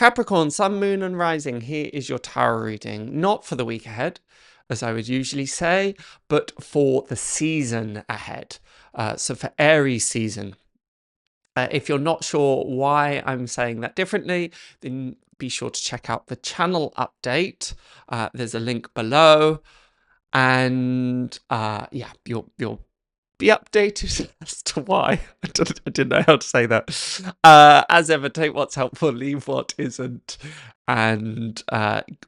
Capricorn, Sun, Moon and Rising, here is your tarot reading, not for the week ahead, as I would usually say, but for the season ahead. So for Aries season. If you're not sure why I'm saying that differently, then be sure to check out the channel update. There's a link below, and yeah, you'll be updated as to why. I didn't know how to say that. As ever, take what's helpful, leave what isn't, and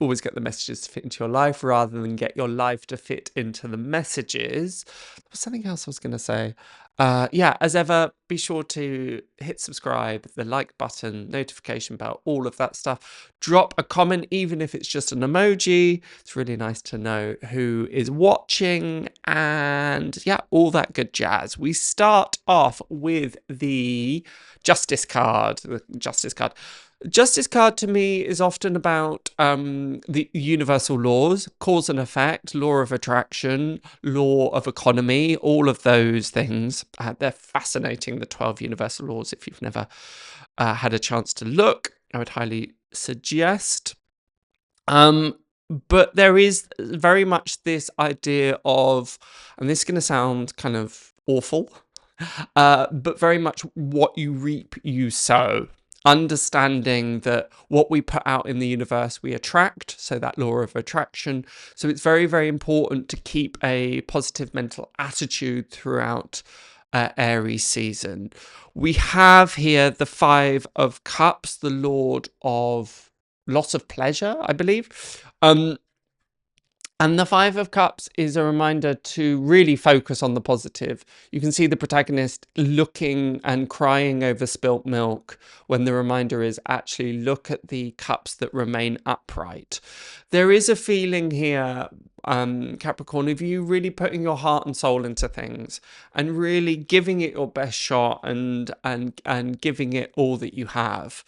always get the messages to fit into your life rather than get your life to fit into the messages. There was something else I was going to say. Yeah, as ever, be sure to hit subscribe, the like button, notification bell, all of that stuff. Drop a comment, even if it's just an emoji. It's really nice to know who is watching, and yeah, all that good jazz. We start off with the Justice card. The Justice card. Justice card to me is often about the universal laws, cause and effect, law of attraction, law of economy, all of those things. They're fascinating, the 12 universal laws. If you've never had a chance to look, I would highly suggest. But there is very much this idea of, and this is going to sound kind of awful, but very much what you reap, you sow. Understanding that what we put out in the universe, we attract, so that law of attraction. So it's very, very important to keep a positive mental attitude throughout Aries season. We have here the 5 of Cups, the Lord of loss of pleasure, I believe. And the 5 of Cups is a reminder to really focus on the positive. You can see the protagonist looking and crying over spilt milk when the reminder is actually look at the cups that remain upright. There is a feeling here, Capricorn, of you really putting your heart and soul into things and really giving it your best shot and giving it all that you have.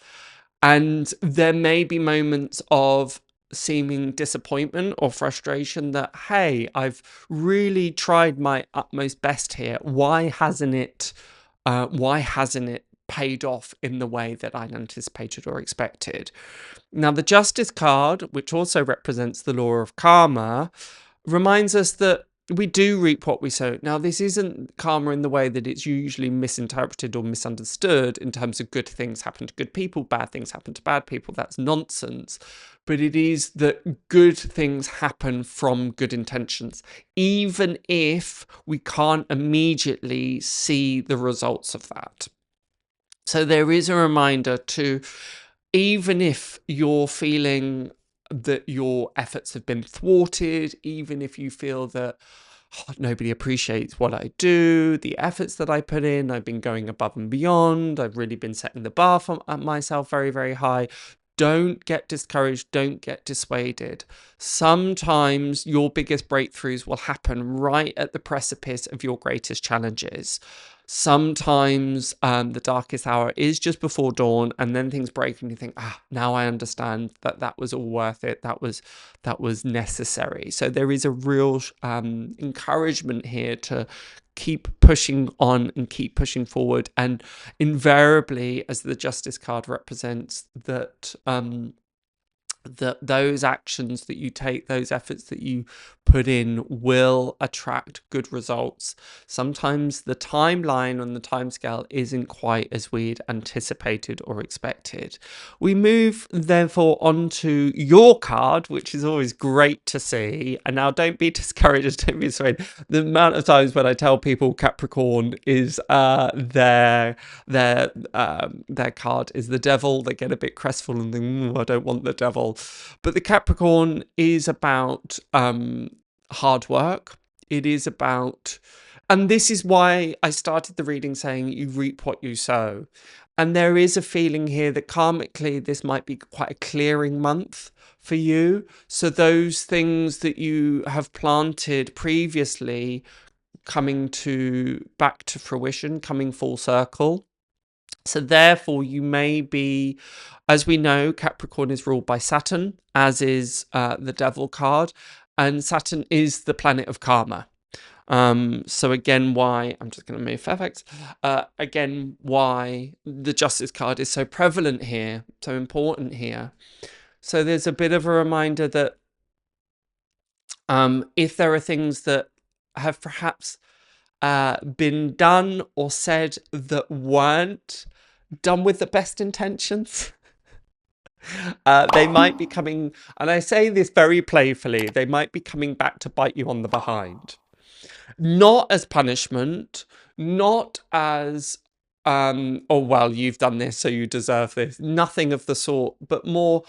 And there may be moments of seeming disappointment or frustration that, hey, I've really tried my utmost best here. Why hasn't it paid off in the way that I'd anticipated or expected? Now, the Justice card, which also represents the law of karma, reminds us that we do reap what we sow. Now, this isn't karma in the way that it's usually misinterpreted or misunderstood in terms of good things happen to good people, bad things happen to bad people. That's nonsense. But it is that good things happen from good intentions, even if we can't immediately see the results of that. So there is a reminder to, even if you're feeling that your efforts have been thwarted, even if you feel that nobody appreciates what I do, the efforts that I put in, I've been going above and beyond, I've really been setting the bar for myself very, very high. Don't get discouraged, don't get dissuaded. Sometimes your biggest breakthroughs will happen right at the precipice of your greatest challenges. Sometimes the darkest hour is just before dawn, and then things break and you think, now I understand that was all worth it. That was necessary. So there is a real encouragement here to keep pushing on and keep pushing forward. And invariably, as the Justice card represents, that those actions that you take, those efforts that you put in will attract good results. Sometimes the timeline on the timescale isn't quite as we'd anticipated or expected. We move therefore on to your card, which is always great to see. And now don't be discouraged, don't be afraid. The amount of times when I tell people Capricorn is their card is the devil, they get a bit crestful and think, I don't want the devil. But the Capricorn is about hard work. It is about, and this is why I started the reading saying you reap what you sow. And there is a feeling here that karmically this might be quite a clearing month for you. So those things that you have planted previously coming back to fruition, coming full circle. So therefore, you may be, as we know, Capricorn is ruled by Saturn, as is the Devil card, and Saturn is the planet of karma. So again, why, I'm just going to move Fairfax, again, why the Justice card is so prevalent here, so important here. So there's a bit of a reminder that if there are things that have perhaps been done or said that weren't done with the best intentions, they might be coming, and I say this very playfully, they might be coming back to bite you on the behind. Not as punishment, not as, oh, well, you've done this, so you deserve this. Nothing of the sort, but more,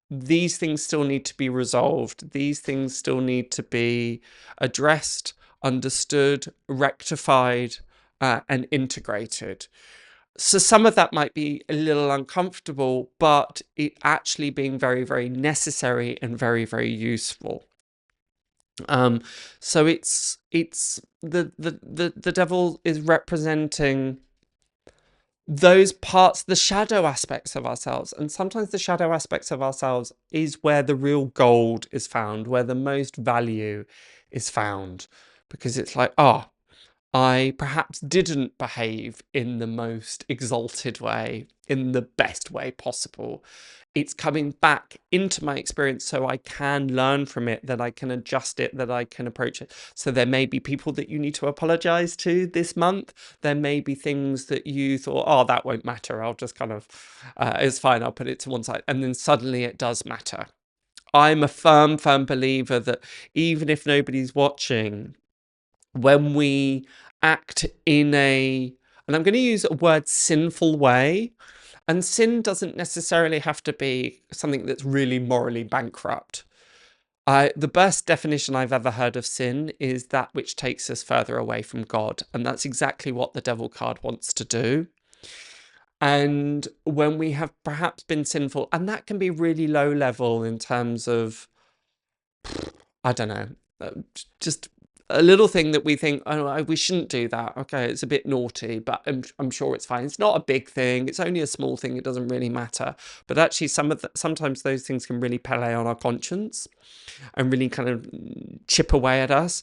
these things still need to be resolved. These things still need to be addressed, understood, rectified, and integrated. So some of that might be a little uncomfortable, but it actually being very, very necessary and very, very useful. So it's the devil is representing those parts, the shadow aspects of ourselves, and sometimes the shadow aspects of ourselves is where the real gold is found, where the most value is found, because it's like, I perhaps didn't behave in the most exalted way, in the best way possible. It's coming back into my experience so I can learn from it, that I can adjust it, that I can approach it. So there may be people that you need to apologize to this month. There may be things that you thought, oh, that won't matter. I'll just kind of, it's fine. I'll put it to one side. And then suddenly it does matter. I'm a firm believer that even if nobody's watching, when we act in a, and I'm going to use a word, sinful way, and sin doesn't necessarily have to be something that's really morally bankrupt. The best definition I've ever heard of sin is that which takes us further away from God, and that's exactly what the devil card wants to do. And when we have perhaps been sinful, and that can be really low level in terms of, I don't know, just a little thing that we think, oh, we shouldn't do that. Okay, it's a bit naughty, but I'm sure it's fine. It's not a big thing. It's only a small thing. It doesn't really matter. But actually, sometimes those things can really play on our conscience and really kind of chip away at us.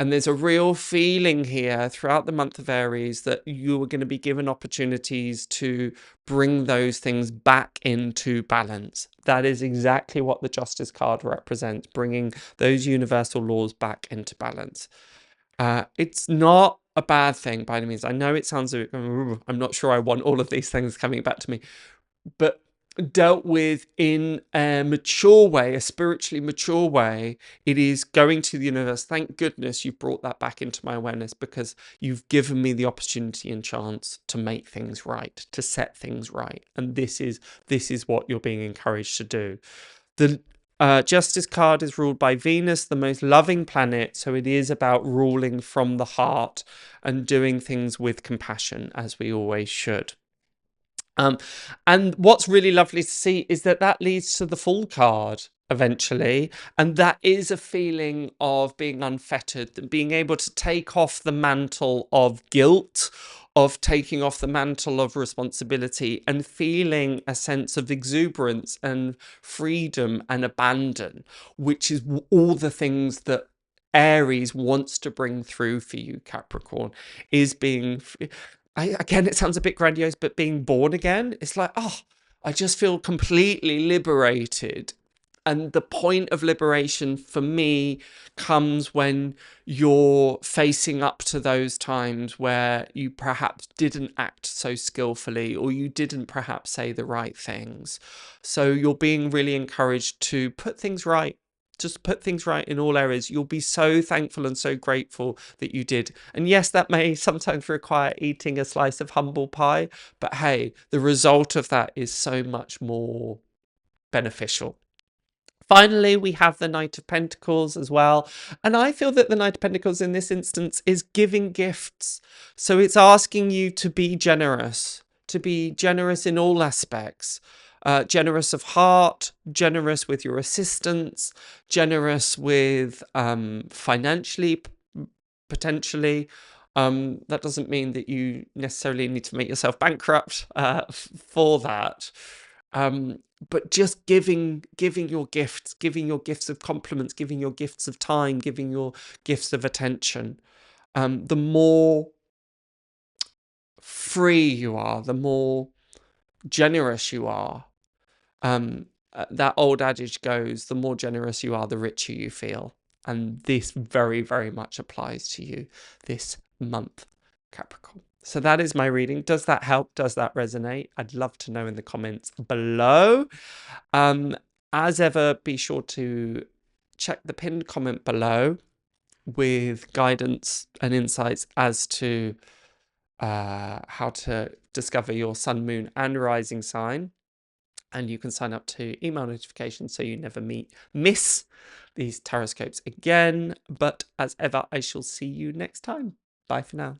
And there's a real feeling here throughout the month of Aries that you are going to be given opportunities to bring those things back into balance. That is exactly what the Justice card represents, bringing those universal laws back into balance. It's not a bad thing by any means. I know it sounds a bit, I'm not sure I want all of these things coming back to me, but dealt with in a mature way, a spiritually mature way, it is going to the universe. Thank goodness you've brought that back into my awareness, because you've given me the opportunity and chance to make things right, to set things right. And this is what you're being encouraged to do. The Justice card is ruled by Venus, the most loving planet. So it is about ruling from the heart and doing things with compassion, as we always should. And what's really lovely to see is that leads to the Fool card eventually, and that is a feeling of being unfettered, being able to take off the mantle of guilt, of taking off the mantle of responsibility, and feeling a sense of exuberance and freedom and abandon, which is all the things that Aries wants to bring through for you, Capricorn, is being again, it sounds a bit grandiose, but being born again, it's like, I just feel completely liberated. And the point of liberation for me comes when you're facing up to those times where you perhaps didn't act so skillfully, or you didn't perhaps say the right things. So you're being really encouraged to put things right. Just put things right in all areas. You'll be so thankful and so grateful that you did. And yes, that may sometimes require eating a slice of humble pie, but hey, the result of that is so much more beneficial. Finally, we have the Knight of Pentacles as well. And I feel that the Knight of Pentacles in this instance is giving gifts. So it's asking you to be generous in all aspects. Generous of heart, generous with your assistance, generous with financially, potentially. That doesn't mean that you necessarily need to make yourself bankrupt for that. but just giving your gifts of compliments, giving your gifts of time, giving your gifts of attention, the more free you are, the more generous you are. That old adage goes, the more generous you are, the richer you feel. And this very, very much applies to you this month, Capricorn. So that is my reading. Does that help? Does that resonate? I'd love to know in the comments below. As ever, be sure to check the pinned comment below with guidance and insights as to how to discover your sun, moon, and rising sign. And you can sign up to email notifications so you never miss these Tarotscopes again. But as ever, I shall see you next time. Bye for now.